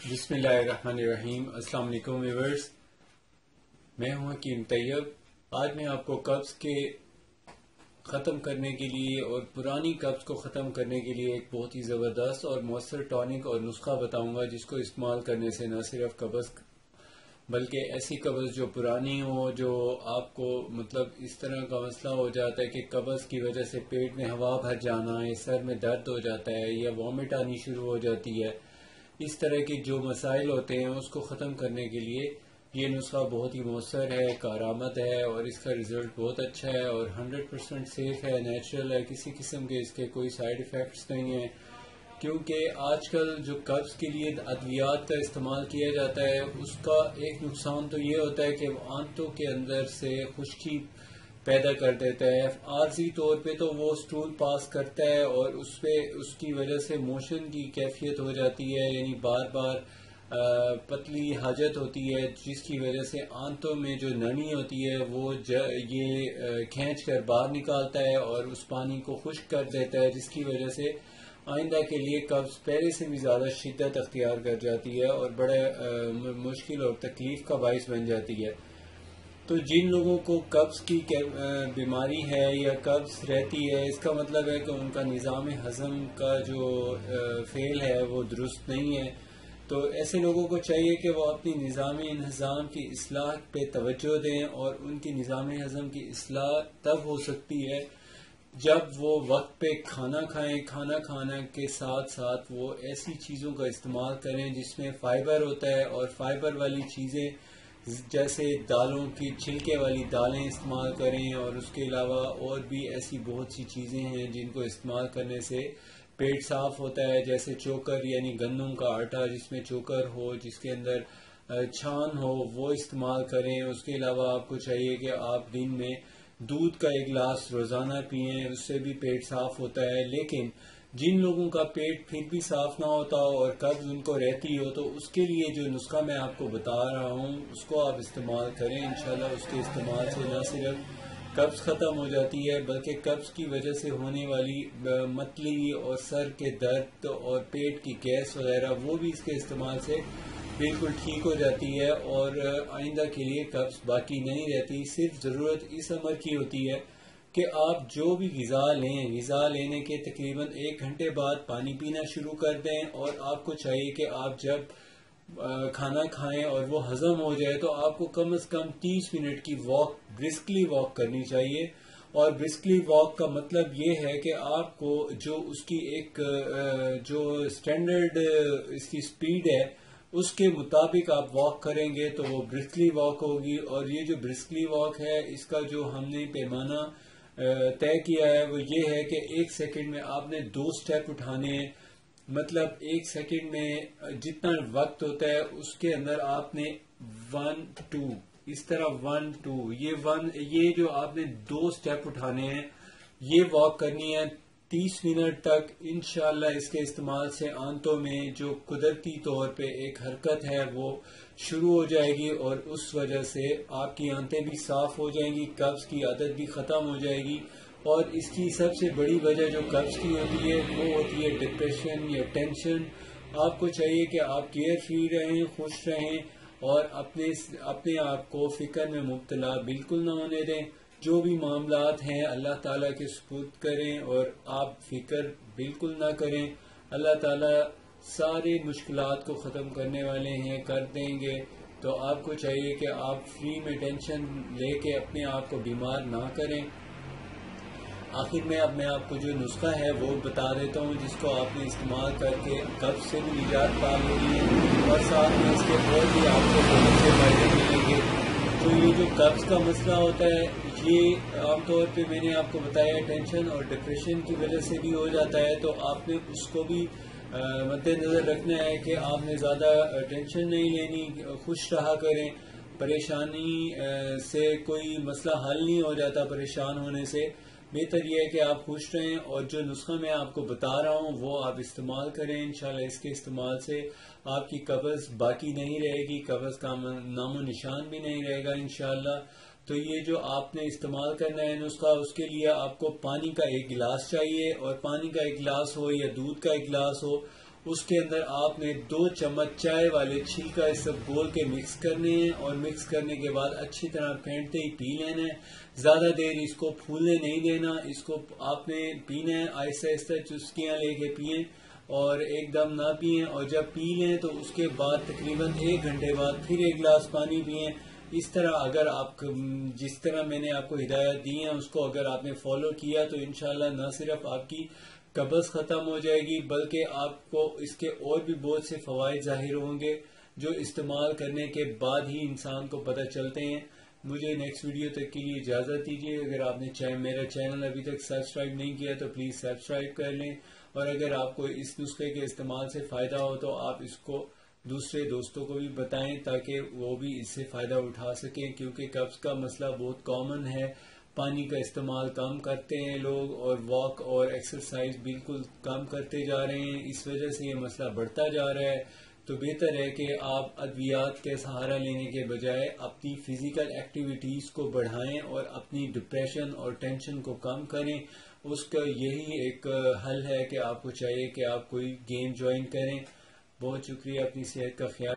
بسم اللہ الرحمن الرحیم۔ السلام علیکم ویورز، میں ہوں حکیم طیب۔ آج میں آپ کو قبض کے ختم کرنے کے لیے اور پرانی قبض کو ختم کرنے کے لیے ایک بہت ہی زبردست اور مؤثر ٹانک اور نسخہ بتاؤں گا، جس کو استعمال کرنے سے نہ صرف قبض بلکہ ایسی قبض جو پرانی ہو، جو آپ کو اس طرح کا مسئلہ ہو جاتا ہے کہ قبض کی وجہ سے پیٹ میں ہوا بھر جانا ہے، سر میں درد ہو جاتا ہے یا وامٹ آنی شروع ہو جاتی ہے، اس طرح کے جو مسائل ہوتے ہیں اس کو ختم کرنے کے لیے یہ نسخہ بہت ہی مؤثر ہے، کارآمد ہے اور اس کا رزلٹ بہت اچھا ہے اور 100% سیف ہے، نیچرل ہے، کسی قسم کے اس کے کوئی سائیڈ ایفیکٹس نہیں ہیں۔ کیونکہ آج کل جو قبض کے لیے ادویات کا استعمال کیا جاتا ہے، اس کا ایک نقصان تو یہ ہوتا ہے کہ آنتوں کے اندر سے خشکی پیدا کر دیتا ہے۔ عارضی طور پہ تو وہ سٹول پاس کرتا ہے اور اس کی وجہ سے موشن کی کیفیت ہو جاتی ہے، یعنی بار بار پتلی حاجت ہوتی ہے، جس کی وجہ سے آنتوں میں جو نمی ہوتی ہے وہ یہ کھینچ کر باہر نکالتا ہے اور اس پانی کو خشک کر دیتا ہے، جس کی وجہ سے آئندہ کے لیے قبض پہلے سے بھی زیادہ شدت اختیار کر جاتی ہے اور بڑے مشکل اور تکلیف کا باعث بن جاتی ہے۔ تو جن لوگوں کو قبض کی بیماری ہے یا قبض رہتی ہے، اس کا مطلب ہے کہ ان کا نظام ہضم کا جو فعل ہے وہ درست نہیں ہے۔ تو ایسے لوگوں کو چاہیے کہ وہ اپنی نظام انہضام کی اصلاح پہ توجہ دیں، اور ان کی نظام ہضم کی اصلاح تب ہو سکتی ہے جب وہ وقت پہ کھانا کھائیں، کھانا کھانا کے ساتھ ساتھ وہ ایسی چیزوں کا استعمال کریں جس میں فائبر ہوتا ہے، اور فائبر والی چیزیں جیسے دالوں کی چھلکے والی دالیں استعمال کریں، اور اس کے علاوہ اور بھی ایسی بہت سی چیزیں ہیں جن کو استعمال کرنے سے پیٹ صاف ہوتا ہے، جیسے چوکر یعنی گندم کا آٹا جس میں چوکر ہو، جس کے اندر چھان ہو، وہ استعمال کریں۔ اس کے علاوہ آپ کو چاہیے کہ آپ دن میں دودھ کا ایک گلاس روزانہ پئیں، اس سے بھی پیٹ صاف ہوتا ہے۔ لیکن جن لوگوں کا پیٹ پھر بھی صاف نہ ہوتا ہو اور قبض ان کو رہتی ہو، تو اس کے لیے جو نسخہ میں آپ کو بتا رہا ہوں اس کو آپ استعمال کریں۔ انشاءاللہ اس کے استعمال سے نہ صرف قبض ختم ہو جاتی ہے بلکہ قبض کی وجہ سے ہونے والی متلی اور سر کے درد اور پیٹ کی گیس وغیرہ وہ بھی اس کے استعمال سے بالکل ٹھیک ہو جاتی ہے، اور آئندہ کے لیے قبض باقی نہیں رہتی۔ صرف ضرورت اس امر کی ہوتی ہے کہ آپ جو بھی غذا لیں، غذا لینے کے تقریباً 1 گھنٹے بعد پانی پینا شروع کر دیں، اور آپ کو چاہیے کہ آپ جب کھانا کھائیں اور وہ ہضم ہو جائے تو آپ کو کم از کم 30 منٹ کی واک، برسکلی واک کرنی چاہیے۔ اور برسکلی واک کا مطلب یہ ہے کہ آپ کو جو اس کی ایک جو سٹینڈرڈ اس کی سپیڈ ہے اس کے مطابق آپ واک کریں گے تو وہ برسکلی واک ہوگی۔ اور یہ جو برسکلی واک ہے، اس کا جو ہم نے پیمانہ طے کیا ہے وہ یہ ہے کہ 1 سیکنڈ میں آپ نے 2 سٹیپ اٹھانے ہیں، مطلب 1 سیکنڈ میں جتنا وقت ہوتا ہے اس کے اندر آپ نے 1 2 اس طرح 1 2 یہ جو آپ نے 2 سٹیپ اٹھانے ہیں، یہ واک کرنی ہے 30 منٹ تک۔ انشاءاللہ اس کے استعمال سے آنتوں میں جو قدرتی طور پہ ایک حرکت ہے وہ شروع ہو جائے گی، اور اس وجہ سے آپ کی آنتیں بھی صاف ہو جائیں گی، قبض کی عادت بھی ختم ہو جائے گی۔ اور اس کی سب سے بڑی وجہ جو قبض کی ہوتی ہے وہ ہوتی ہے ڈپریشن یا ٹینشن۔ آپ کو چاہیے کہ آپ کیئر فری رہیں، خوش رہیں، اور اپنے آپ کو فکر میں مبتلا بالکل نہ ہونے دیں۔ جو بھی معاملات ہیں اللہ تعالیٰ کے سپرد کریں اور آپ فکر بالکل نہ کریں۔ اللہ تعالیٰ سارے مشکلات کو ختم کرنے والے ہیں، کر دیں گے۔ تو آپ کو چاہیے کہ آپ فری میں ٹینشن لے کے اپنے آپ کو بیمار نہ کریں۔ آخر میں اب میں آپ کو جو نسخہ ہے وہ بتا دیتا ہوں، جس کو آپ نے استعمال کر کے قبض سے بھی نجات پا لینی ہے، اور ساتھ میں اس کے اور بھی آپ کو بہت سے فائدے ملیں گے۔ تو یہ جو قبض کا مسئلہ ہوتا ہے یہ عام طور پہ میں نے آپ کو بتایا ٹینشن اور ڈپریشن کی وجہ سے بھی ہو جاتا ہے، تو آپ نے اس کو بھی مد نظر رکھنا ہے کہ آپ نے زیادہ ٹینشن نہیں لینی، خوش رہا کریں۔ پریشانی سے کوئی مسئلہ حل نہیں ہو جاتا، پریشان ہونے سے بہتر یہ ہے کہ آپ خوش رہیں، اور جو نسخہ میں آپ کو بتا رہا ہوں وہ آپ استعمال کریں۔ انشاءاللہ اس کے استعمال سے آپ کی قبض باقی نہیں رہے گی، قبض کا نام و نشان بھی نہیں رہے گا انشاءاللہ۔ تو یہ جو آپ نے استعمال کرنا ہے نسخہ، اس کے لیے آپ کو پانی کا 1 گلاس چاہیے، اور پانی کا 1 گلاس ہو یا دودھ کا 1 گلاس ہو، اس کے اندر آپ نے 2 چمچ چائے والے چھلکا اس سب گول کے مکس کرنے ہیں، اور مکس کرنے کے بعد اچھی طرح پھینٹتے ہی پی لینا ہے۔ زیادہ دیر اس کو پھولنے نہیں دینا، اس کو آپ نے پینا ہے آہستہ آہستہ چسکیاں لے کے پئیں اور ایک دم نہ پئیں، اور جب پی لیں تو اس کے بعد تقریباً 1 گھنٹے بعد پھر 1 گلاس پانی پئیں۔ اس طرح اگر آپ جس طرح میں نے آپ کو ہدایت دی ہیں اس کو اگر آپ نے فالو کیا تو انشاءاللہ نہ صرف آپ کی قبض ختم ہو جائے گی بلکہ آپ کو اس کے اور بھی بہت سے فوائد ظاہر ہوں گے جو استعمال کرنے کے بعد ہی انسان کو پتہ چلتے ہیں۔ مجھے نیکسٹ ویڈیو تک کے لیے اجازت دیجیے۔ اگر آپ نے میرا چینل ابھی تک سبسکرائب نہیں کیا تو پلیز سبسکرائب کر لیں، اور اگر آپ کو اس نسخے کے استعمال سے فائدہ ہو تو آپ اس کو دوسرے دوستوں کو بھی بتائیں تاکہ وہ بھی اس سے فائدہ اٹھا سکیں، کیونکہ قبض کا مسئلہ بہت کامن ہے۔ پانی کا استعمال کم کرتے ہیں لوگ اور واک اور ایکسرسائز بالکل کم کرتے جا رہے ہیں، اس وجہ سے یہ مسئلہ بڑھتا جا رہا ہے۔ تو بہتر ہے کہ آپ ادویات کے سہارا لینے کے بجائے اپنی فزیکل ایکٹیویٹیز کو بڑھائیں اور اپنی ڈپریشن اور ٹینشن کو کم کریں۔ اس کا یہی ایک حل ہے کہ آپ کو چاہیے کہ آپ کوئی گیم جوائن کریں۔ بہت شکریہ، اپنی صحت کا خیال